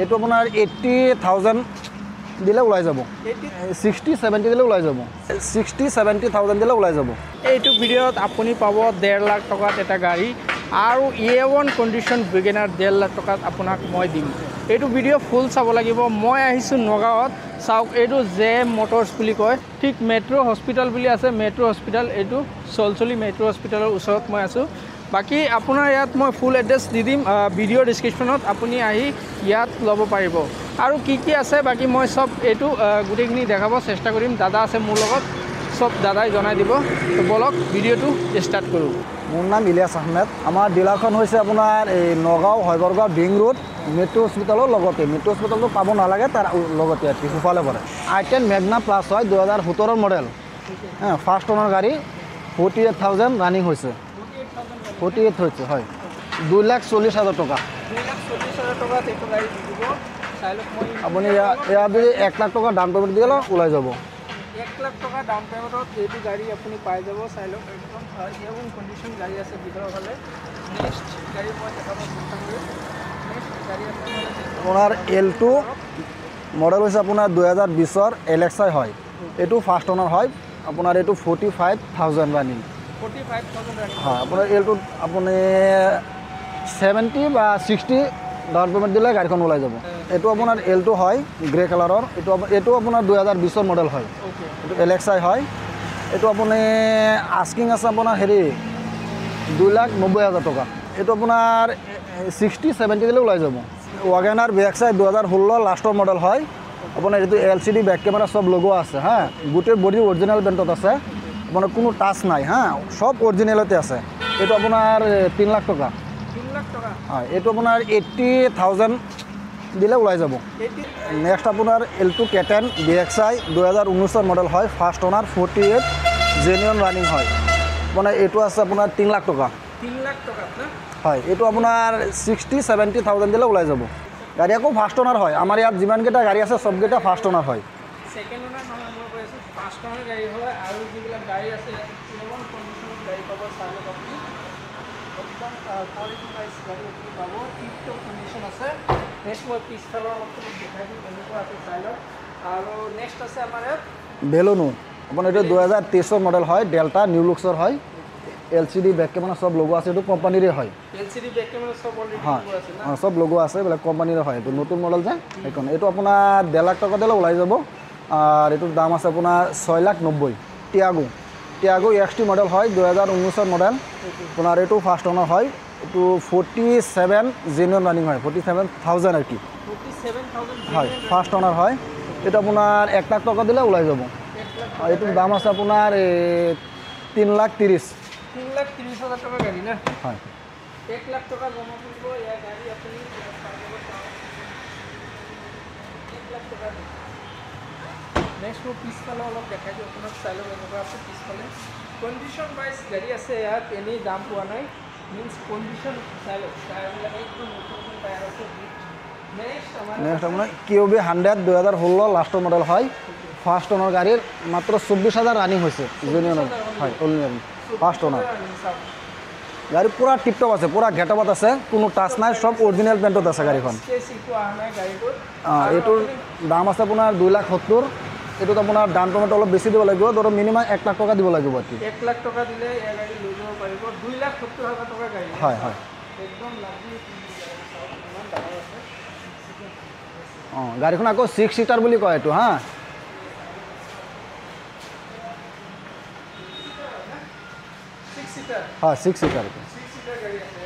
এইটো আপোনাৰ 80,000 দিলে ওলাই যাব 60-70 দিলে ওলাই যাব 60-70,000 দিলে ওলাই যাব এইটো ভিডিঅ'ত আপুনি পাব 1.5 লাখ টকাত এটা গাড়ী আৰু A1 কণ্ডিশ্যন বিগিনাৰ 1.5 লাখ টকাত আপোনাক মই দিম এইটো ভিডিঅ' ফুল চাব লাগিব মই আহিছোঁ নগাঁৱত চাওক এইটো জেম মটৰ্ছ বুলি কয় ঠিক মেট্ৰ' হস্পিটেল বুলি আছে মেট্ৰ' হস্পিটেল এইটো চলচলি মেট্ৰ' হস্পিটেলৰ ওচৰত মই আছোঁ বাকি আপোনাৰ ইয়াত মই ফুল এড্ৰেছ দি দিম ভিডিঅ' ডেছক্ৰিপশ্যনত আপুনি আহি ইয়াত ল'ব পাৰিব আৰু কি আছে বাকি মই সব এইটো গোটেইখিনি দেখাব চেষ্টা কৰিম দাদা আছে মোৰ লগত সব দাদাই জনাই দিব তো বলক ভিডিঅ'টো ষ্টাৰ্ট কৰোঁ মোৰ নাম ইলিয়াছ আহমেদ আমাৰ ডিলাৰখন হৈছে আপোনাৰ এই নগাঁও হৈবৰগাঁও ডিং ৰোড মেট্ৰ' হস্পিটেলৰ লগতে মেট্ৰ' হস্পিটেলটো পাব নালাগে তাৰ লগতে সিফালে পৰে i10 মেগনা প্লাছ হয় 2017 মডেল ফাৰ্ষ্ট অনাৰ গাড়ী 48,000 ৰানিং হৈছে 48 হৈছে হয় 2,40,000 টকা 2,40,000 টকাত এইটো গাড়ী দি দিব আপুনি ইয়াত যদি 1 লাখ টকা ডাউন পে'মেণ্ট দিলে ওলাই যাব 1 লাখ টকা ডাউন পে'মেণ্টত এইটো গাড়ী আপুনি পাই যাব চাই লওক একদম A1 কণ্ডিশ্যন গাড়ী আছে ভিতৰৰ ফালে নেক্সট গাড়ী মই দেখাব চেষ্টা কৰিম নেক্সট গাড়ী আছে আপোনাৰ L2 মডেল হৈছে আপোনাৰ 2020ৰ LXI হয় এইটো ফাৰ্ষ্ট অনাৰ হয় আপোনাৰ এইটো 45,000 ৰানিং 45,000 ৰানিং হয় আপোনাৰ L2 আপুনি 70 বা 60 ডাউন পে'মেণ্ট দিলে গাড়ীখন ওলাই যাব এইটো আপোনাৰ L2 হয় গ্ৰে কালাৰৰ এইটো আপোনাৰ 2020ৰ মডেল হয় এইটো LXI হয় এইটো আপুনি আস্কিং আছে আপোনাৰ হেৰি 2,90,000 টকা এইটো আপোনাৰ 60-70 দিলে ওলাই যাব ৱাগনাৰ BXI 2016 লাষ্টৰ মডেল হয় আপোনাৰ এইটো LCD বেক কেমেৰা সব লগোৱা আছে হা গোটেই বডি অৰিজিনেল পেইণ্টত আছে আপোনাৰ কোনো টাচ নাই হা সব অৰিজিনেলতে আছে এইটো আপোনাৰ 3 লাখ টকা 3 লাখ টকা হয় এইটো আপোনাৰ 80,000 দিলে ওলাই যাব নেক্সট আপোনাৰ L2 K10 BXI 2019ৰ মডেল হয় ফাৰ্ষ্ট অনাৰ 48 জেনুইন ৰানিং হয় মানে এইটো আছে আপোনাৰ 3 লাখ টকা 3 লাখ টকা না হয় এইটো আপোনাৰ 60-70,000 দিলে ওলাই যাব গাড়ী আকৌ ফাৰ্ষ্ট অনাৰ হয় আমাৰ ইয়াত যিমানকেইটা গাড়ী আছে সবকেইটা ফাৰ্ষ্ট অনাৰ হয় সেকেন্ড অনাৰ নহয় মই কৈ আছোঁ ফাৰ্ষ্ট অনাৰ গাড়ী হয় আৰু যিবিলাক গাড়ী আছে A1 কণ্ডিশ্যনৰ গাড়ী পাব চাই লওক আপুনি একদম কোৱালিটি প্ৰাইচ গাড়ী আপুনি পাব টিপটপ কণ্ডিশ্যন আছে নেক্সট মই পিছফালৰ অলপ দেখাই দিম এনেকুৱা আছে চাই লওক আৰু নেক্সট আছে আমাৰ ইয়াত বেলুনো আপোনাৰ এইটো 2023ৰ মডেল হয় ডেল্টা নিউ লুক্সৰ হয় LCD বেক কেমেৰা সব লগোৱা আছে এইটো কোম্পানীৰে হয় LCD বেক কেমেৰা সব অলৰেডি লগোৱা আছে না সব লগোৱা আছে বেলেগ কোম্পানীৰে হয় এইটো নতুন মডেল যে সেইখন এইটো আপোনাৰ 1.5 লাখ টকা দিলে ওলাই যাব আৰু এইটোৰ দাম আছে আপোনাৰ 6,90,000 টিয়াগো XT মডেল হয় 2019ৰ মডেল আপোনাৰ এইটো ফাৰ্ষ্ট অনাৰ হয় এইটো 47 জেনুইন ৰানিং হয় 47,000 আৰু কি 47,000 হয় ফাৰ্ষ্ট অনাৰ হয় এইটো আপোনাৰ 1 লাখ টকা দিলে ওলাই যাব এইটোৰ দাম আছে আপোনাৰ 3,30,000 3,30,000 টকা গাড়ী না হয় 1 লাখ টকা জমা কৰিব ইয়াৰ গাড়ী আপুনি 1 লাখ টকা নেক্সট মই পিছফালে অলপ দেখাই দিওঁ আপোনাক চাই লওক এনেকুৱা আছে পিছফালে কণ্ডিশ্যন ৱাইজ গাড়ী আছে ইয়াত এনেই দাম পোৱা নাই মিনছ কণ্ডিশ্যন চাই লওক টায়াৰবিলাক একদম নতুন টায়াৰ আছে নেক্সট আপোনাৰ QB 100 2016 লাষ্টৰ মডেল হয় ফাৰ্ষ্ট অনাৰ গাড়ীৰ মাত্ৰ 24,000 ৰানিং হৈছে জেনুইন হয় অনলি ফাৰ্ষ্ট অনাৰ গাড়ী পুৰা টিপটপ আছে পুৰা গেটআপত আছে কোনো টাচ নাই সব অৰিজিনেল পেইণ্টত আছে গাড়ীখন এইটোৰ দাম আছে আপোনাৰ 2,70,000 এইটোত আপোনাৰ ডাউন পে'মেণ্ট অলপ বেছি দিব লাগিব ধৰক মিনিমাম 1 লাখ টকা দিব লাগিব 1 লাখ টকা দিলে এই গাড়ী লৈ যাব পাৰিব 2,70,000 টকা গাড়ী হয় হয় একদম লাগি গাড়ীখন আকৌ 6 সিটাৰ বুলি কয় এইটো হা 6 সিটাৰ হয় 6 সিটাৰ গাড়ী আছে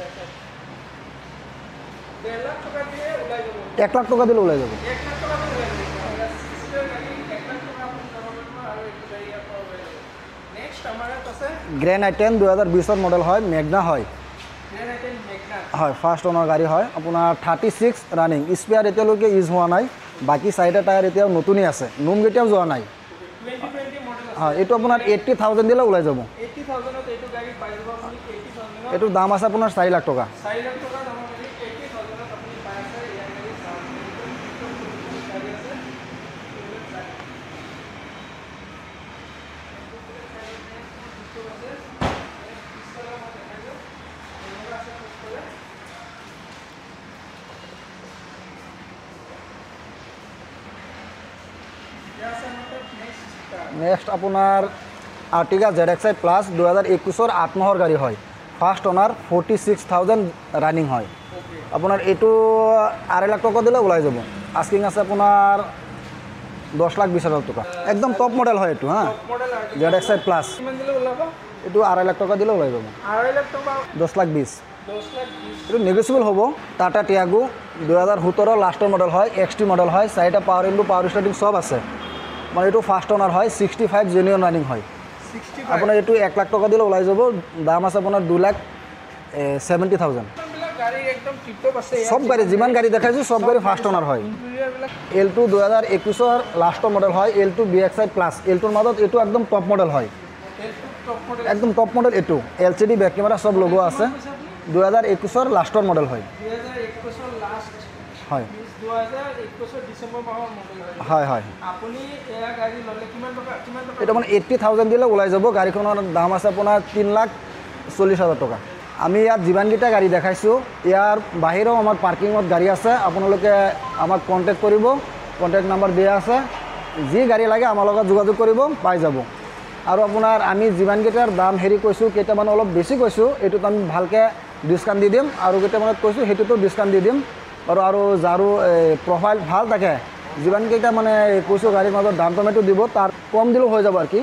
1.5 লাখ টকা দিয়ে ওলাই যাব 1 লাখ টকা দিলে ওলাই যাব 1 লাখ টকা দিলে ওলাই যাব 6 সিটাৰ গাড়ী 1 লাখ টকা আপুনি যাব পাৰিব আৰু এইটো গাড়ী আকৌ ওলাই যাব নেক্সট আমাৰ ইয়াত আছে গ্ৰেণ্ড i10 2020ৰ মডেল হয় মেগনা হয় গ্ৰেণ্ড i10 মেগনা হয় ফাৰ্ষ্ট অনাৰ গাড়ী হয় আপোনাৰ 36 ৰানিং স্পেয়াৰ এতিয়ালৈকে ইউজ হোৱা নাই বাকি চাৰিটা টায়াৰ এতিয়াও নতুনেই আছে নোম কেতিয়াও যোৱা নাই 2020 মডেল আছে হয় এইটো আপোনাৰ 80,000 দিলে ওলাই যাব 80,000 ত এইটো গাড়ী পাই যাব আপুনি 80,000 এইটোৰ দাম আছে আপোনাৰ 4 লাখ টকা 4 লাখ টকা দাম আছে 80,000 ত আপুনি পাই আছে ইয়াৰ গাড়ী গাড়ী আছে নেক্সট আপোনাৰ আৰ্টিগা ZXi প্লাছ 2021 8 মাহৰ গাড়ী হয় ফাৰ্ষ্ট অনাৰ 46,000 ৰানিং হয় আপোনাৰ এইটো 2.5 লাখ টকা দিলে ওলাই যাব আস্কিং আছে আপোনাৰ 10,20,000 টকা একদম টপ মডেল হয় এইটো হা ZXi প্লাছ এইটো 2.5 লাখ টকা দিলে ওলাই যাব 10,20,000 এইটো নেগোচিয়েবল হ'ব টাটা টিয়াগো 2017 লাষ্টৰ মডেল হয় XT মডেল হয় 4টা পাৱাৰ ইনটু পাৱাৰ ষ্টাৰ্টিং সব আছে মানে এইটো ফাৰ্ষ্ট অনাৰ হয় 65 জেনুইন ৰানিং হয় আপোনাৰ এইটো 1 লাখ টকা দিলে ওলাই যাব দাম আছে আপোনাৰ 2,70,000 সব গাড়ী যিমান গাড়ী দেখাইছোঁ সব গাড়ী ফাৰ্ষ্ট অনাৰ হয় L2 2021 লাষ্টৰ মডেল হয় L2 BXi প্লাছ L2ৰ মাজত এইটো একদম টপ মডেল হয় একদম টপ মডেল এইটো LCD বেক কেমেৰা সব লগোৱা আছে 2021 লাষ্টৰ মডেল হয় হয় হয় হয় এটা মানে 80,000 দিলে ওলাই যাব গাড়ীখনৰ দাম আছে আপোনাৰ 3,40,000 টকা আমি ইয়াত যিমানকেইটা গাড়ী দেখাইছোঁ ইয়াৰ বাহিৰেও আমাৰ পাৰ্কিঙত গাড়ী আছে আপোনালোকে আমাক কণ্টেক্ট কৰিব কণ্টেক্ট নাম্বাৰ দিয়া আছে যি গাড়ী লাগে আমাৰ লগত যোগাযোগ কৰিব পাই যাব আৰু আপোনাৰ আমি যিমানকেইটাৰ দাম হেৰি কৈছোঁ কেইটামান অলপ বেছি কৈছোঁ এইটোত আমি ভালকৈ ডিছকাউণ্ট দি দিম আৰু কেইটামানত কৈছোঁ সেইটোতো ডিছকাউণ্ট দি দিম আৰু যাৰো প্ৰফাইল ভাল থাকে যিমানকেইটা মানে কৈছোঁ গাড়ীৰ মাজত দাম টমেটো দিব তাৰ কম দিলেও হৈ যাব আৰু কি